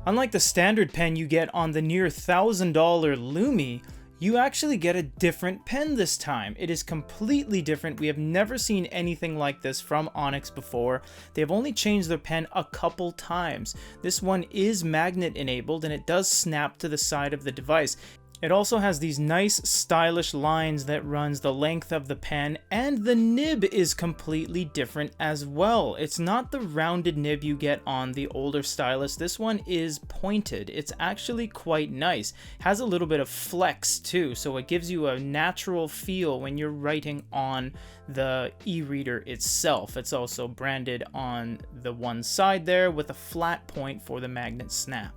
Unlike the standard pen you get on the near $1,000 Lumi, you actually get a different pen this time. It is completely different. We have never seen anything like this from Onyx before. They have only changed their pen a couple times. This one is magnet enabled and it does snap to the side of the device. It also has these nice stylish lines that runs the length of the pen, and the nib is completely different as well. It's not the rounded nib you get on the older stylus. This one is pointed. It's actually quite nice. Has a little bit of flex too, so it gives you a natural feel when you're writing on the e-reader itself. It's also branded on the one side there with a flat point for the magnet snap.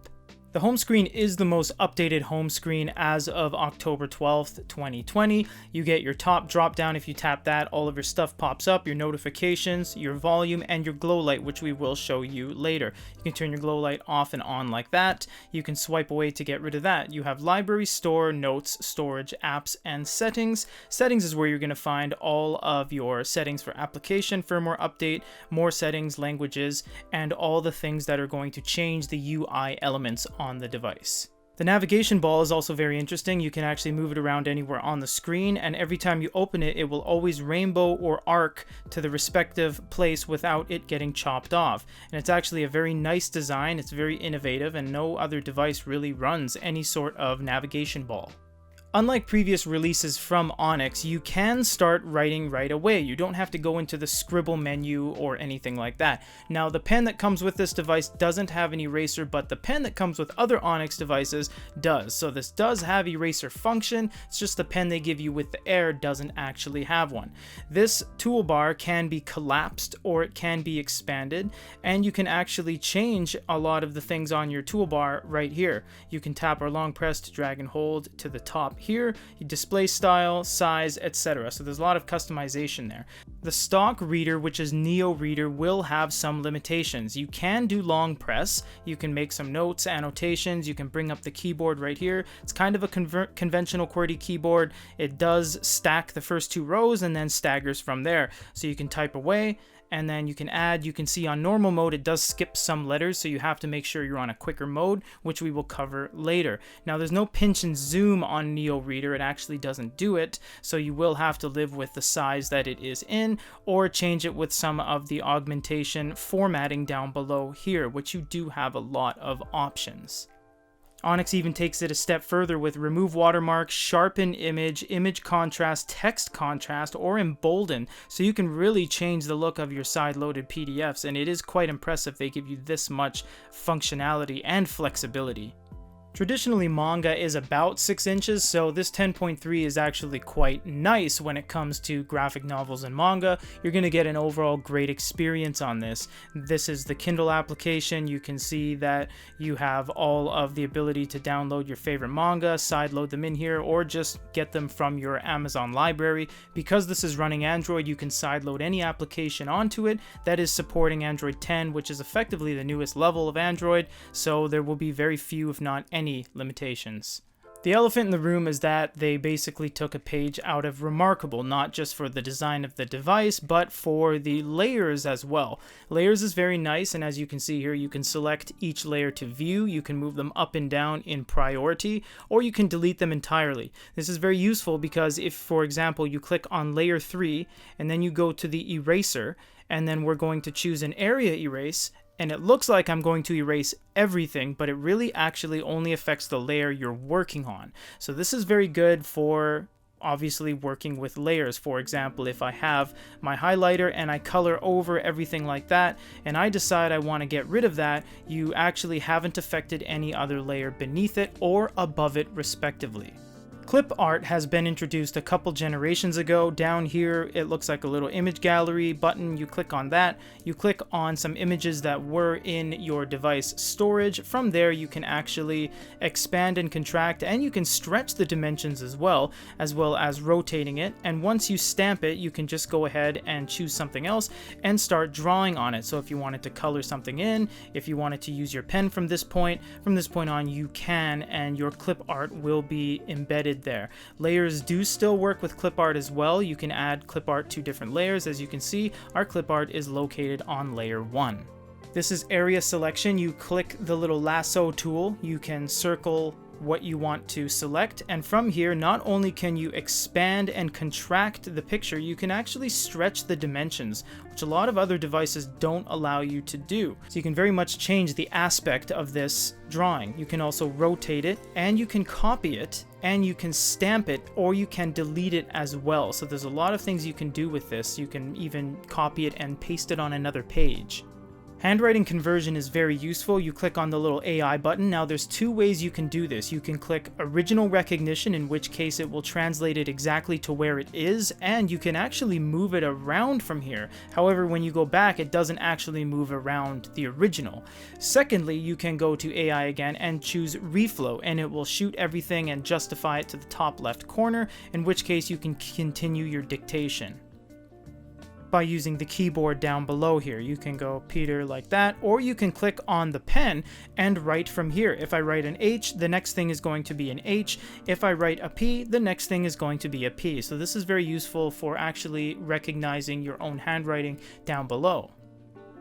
The home screen is the most updated home screen as of October 12th, 2020. You get your top drop down. If you tap that, all of your stuff pops up, your notifications, your volume, and your glow light, which we will show you later. You can turn your glow light off and on like that. You can swipe away to get rid of that. You have library, store, notes, storage, apps, and settings. Settings is where you're going to find all of your settings for application, firmware update, more settings, languages, and all the things that are going to change the UI elements on the device. The navigation ball is also very interesting. You can actually move it around anywhere on the screen, and every time you open it, it will always rainbow or arc to the respective place without it getting chopped off. And it's actually a very nice design. It's very innovative, and no other device really runs any sort of navigation ball. Unlike previous releases from Onyx, you can start writing right away. You don't have to go into the scribble menu or anything like that. Now, the pen that comes with this device doesn't have an eraser, but the pen that comes with other Onyx devices does. So this does have eraser function. It's just the pen they give you with the Air doesn't actually have one. This toolbar can be collapsed or it can be expanded, and you can actually change a lot of the things on your toolbar right here. You can tap or long press to drag and hold to the top here, you display style, size, etc. So there's a lot of customization there. The stock reader, which is Neo Reader, will have some limitations. You can do long press, you can make some notes, annotations, you can bring up the keyboard right here. It's kind of a conventional QWERTY keyboard. It does stack the first two rows and then staggers from there. So you can type away, and then you can add. You can see on normal mode it does skip some letters, so you have to make sure you're on a quicker mode, which we will cover later. Now, there's no pinch and zoom on Neo Reader. It actually doesn't do it, so you will have to live with the size that it is in, or change it with some of the augmentation formatting down below here, which you do have a lot of options. Onyx even takes it a step further with remove watermark, sharpen image, image contrast, text contrast, or embolden, so you can really change the look of your side-loaded PDFs, and it is quite impressive they give you this much functionality and flexibility. Traditionally, manga is about 6 inches, so this 10.3 is actually quite nice when it comes to graphic novels and manga. You're going to get an overall great experience on this. This is the Kindle application. You can see that you have all of the ability to download your favorite manga, sideload them in here, or just get them from your Amazon library. Because this is running Android, you can sideload any application onto it that is supporting Android 10, which is effectively the newest level of Android, so there will be very few, if not any, limitations. The elephant in the room is that they basically took a page out of Remarkable, not just for the design of the device, but for the layers as well. Layers is very nice, and as you can see here, you can select each layer to view, you can move them up and down in priority, or you can delete them entirely. This is very useful because if, for example, you click on layer 3, and then you go to the eraser, and then we're going to choose an area erase, and it looks like I'm going to erase everything, but it really actually only affects the layer you're working on. So this is very good for obviously working with layers. For example, if I have my highlighter and I color over everything like that, and I decide I want to get rid of that, you actually haven't affected any other layer beneath it or above it respectively. Clip art has been introduced a couple generations ago. Down here, it looks like a little image gallery button. You click on that. You click on some images that were in your device storage. From there, you can actually expand and contract, and you can stretch the dimensions as well as rotating it. And once you stamp it, you can just go ahead and choose something else and start drawing on it. So if you wanted to color something in, if you wanted to use your pen from this point on, you can, and your clip art will be embedded there. Layers do still work with clip art as well. You can add clip art to different layers. As you can see, our clip art is located on layer 1. This is area selection. You click the little lasso tool. You can circle what you want to select, and from here not only can you expand and contract the picture, you can actually stretch the dimensions, which a lot of other devices don't allow you to do. So you can very much change the aspect of this drawing. You can also rotate it, and you can copy it, and you can stamp it, or you can delete it as well. So there's a lot of things you can do with this. You can even copy it and paste it on another page. Handwriting conversion is very useful. You click on the little AI button. Now there's two ways you can do this. You can click original recognition, in which case it will translate it exactly to where it is, and you can actually move it around from here. However, when you go back, it doesn't actually move around the original. Secondly, you can go to AI again and choose reflow, and it will shoot everything and justify it to the top left corner, in which case you can continue your dictation by using the keyboard down below here. You can go Peter like that, or you can click on the pen and write from here. If I write an H, the next thing is going to be an H. If I write a P, the next thing is going to be a P. So this is very useful for actually recognizing your own handwriting down below.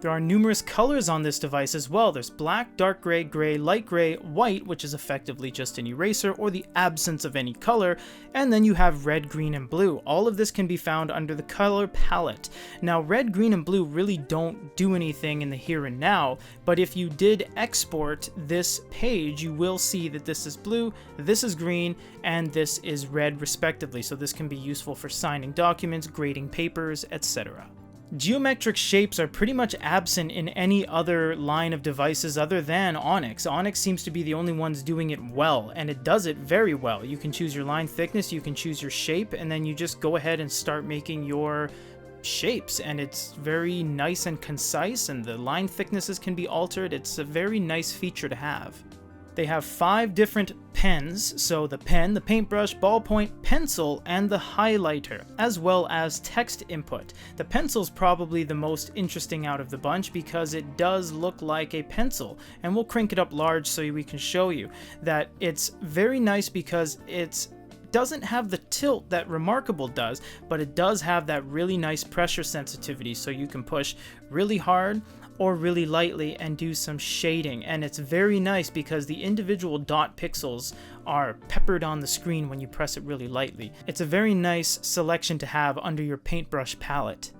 There are numerous colors on this device as well. There's black, dark gray, gray, light gray, white, which is effectively just an eraser or the absence of any color, and then you have red, green, and blue. All of this can be found under the color palette. Now, red, green, and blue really don't do anything in the here and now, but if you did export this page, you will see that this is blue, this is green, and this is red respectively. So this can be useful for signing documents, grading papers, etc. Geometric shapes are pretty much absent in any other line of devices other than Onyx. Onyx seems to be the only ones doing it well, and it does it very well. You can choose your line thickness, you can choose your shape, and then you just go ahead and start making your shapes, and it's very nice and concise, and the line thicknesses can be altered. It's a very nice feature to have. They have 5 different pens, so the pen, the paintbrush, ballpoint, pencil, and the highlighter, as well as text input. The pencil's probably the most interesting out of the bunch because it does look like a pencil, and we'll crank it up large so we can show you that it's very nice because it doesn't have the tilt that Remarkable does, but it does have that really nice pressure sensitivity, so you can push really hard or really lightly and do some shading, and it's very nice because the individual dot pixels are peppered on the screen when you press it really lightly. It's a very nice selection to have under your paintbrush palette.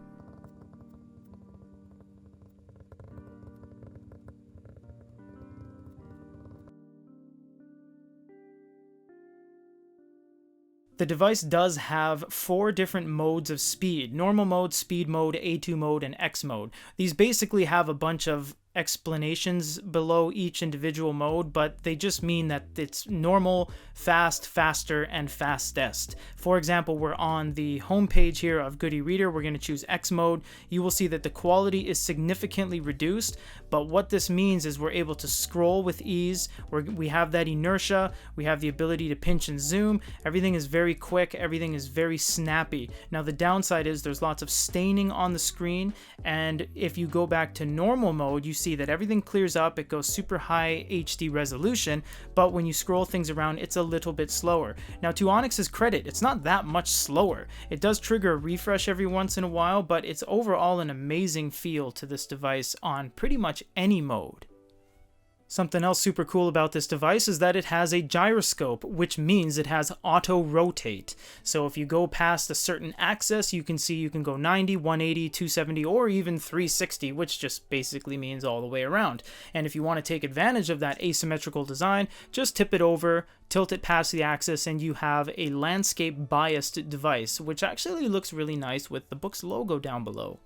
The device does have 4 different modes of speed: normal mode, speed mode, A2 mode, and X mode. These basically have a bunch of explanations below each individual mode, but they just mean that it's normal, fast, faster, and fastest. For example, we're on the home page here of Goody Reader. We're going to choose X mode. You will see that the quality is significantly reduced, but what this means is we're able to scroll with ease. We have that inertia. We have the ability to pinch and zoom. Everything is very quick. Everything is very snappy. Now, the downside is there's lots of staining on the screen, and if you go back to normal mode, you see that everything clears up. It goes super high HD resolution, but when you scroll things around, it's a little bit slower. Now, to Onyx's credit, it's not that much slower. It does trigger a refresh every once in a while, but it's overall an amazing feel to this device on pretty much any mode. Something else super cool about this device is that it has a gyroscope, which means it has auto rotate. So if you go past a certain axis, you can see you can go 90, 180, 270, or even 360, which just basically means all the way around. And if you want to take advantage of that asymmetrical design, just tip it over, tilt it past the axis, and you have a landscape biased device, which actually looks really nice with the Boox logo down below.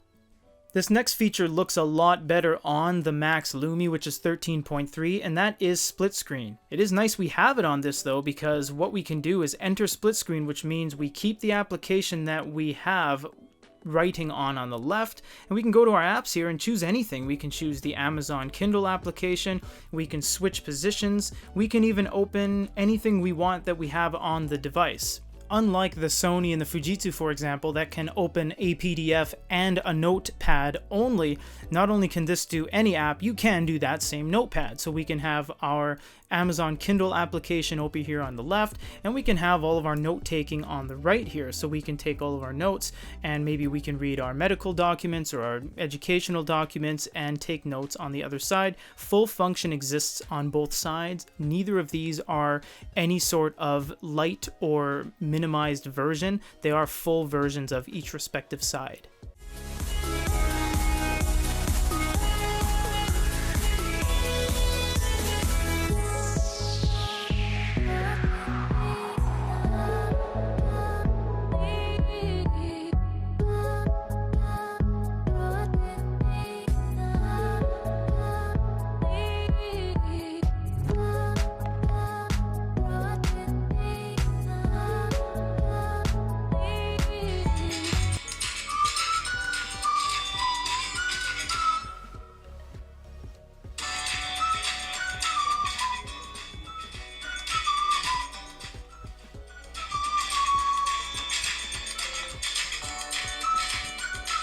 This next feature looks a lot better on the Max Lumi, which is 13.3, and that is split screen. It is nice we have it on this though, because what we can do is enter split screen, which means we keep the application that we have writing on the left, and we can go to our apps here and choose anything. We can choose the Amazon Kindle application, we can switch positions, we can even open anything we want that we have on the device. Unlike the Sony and the Fujitsu, for example, that can open a PDF and a notepad only, not only can this do any app, you can do that same notepad. So we can have our Amazon Kindle application over here on the left, and we can have all of our note-taking on the right here. So we can take all of our notes, and maybe we can read our medical documents or our educational documents and take notes on the other side. Full function exists on both sides. Neither of these are any sort of light or minimized version. They are full versions of each respective side.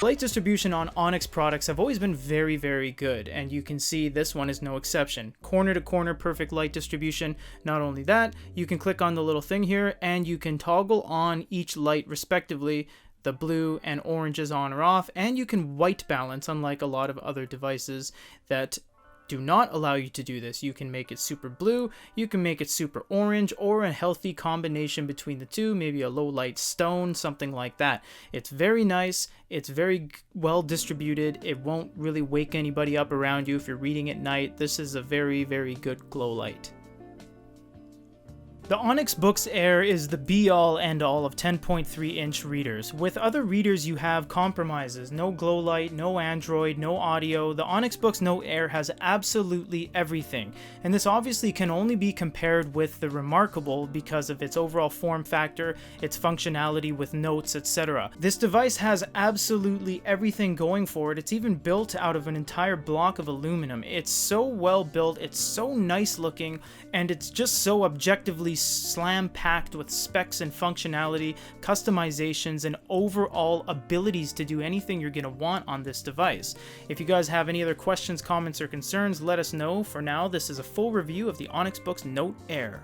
Light distribution on Onyx products have always been very, very good, and you can see this one is no exception. Corner to corner, perfect light distribution. Not only that, you can click on the little thing here and you can toggle on each light respectively. The blue and orange is on or off, and you can white balance, unlike a lot of other devices that do not allow you to do this. You can make it super blue, you can make it super orange, or a healthy combination between the two, maybe a low light stone, something like that. It's very nice, it's very well distributed, it won't really wake anybody up around you if you're reading at night. This is a very, very good glow light. The Onyx Boox Air is the be-all end-all of 10.3-inch readers. With other readers you have compromises, no glow light, no Android, no audio. The Onyx Boox Note Air has absolutely everything, and this obviously can only be compared with the Remarkable because of its overall form factor, its functionality with notes, etc. This device has absolutely everything going for it. It's even built out of an entire block of aluminum. It's so well built, it's so nice looking, and it's just so objectively slam-packed with specs and functionality, customizations, and overall abilities to do anything you're going to want on this device. If you guys have any other questions, comments, or concerns, let us know. For now, this is a full review of the Onyx Boox Note Air.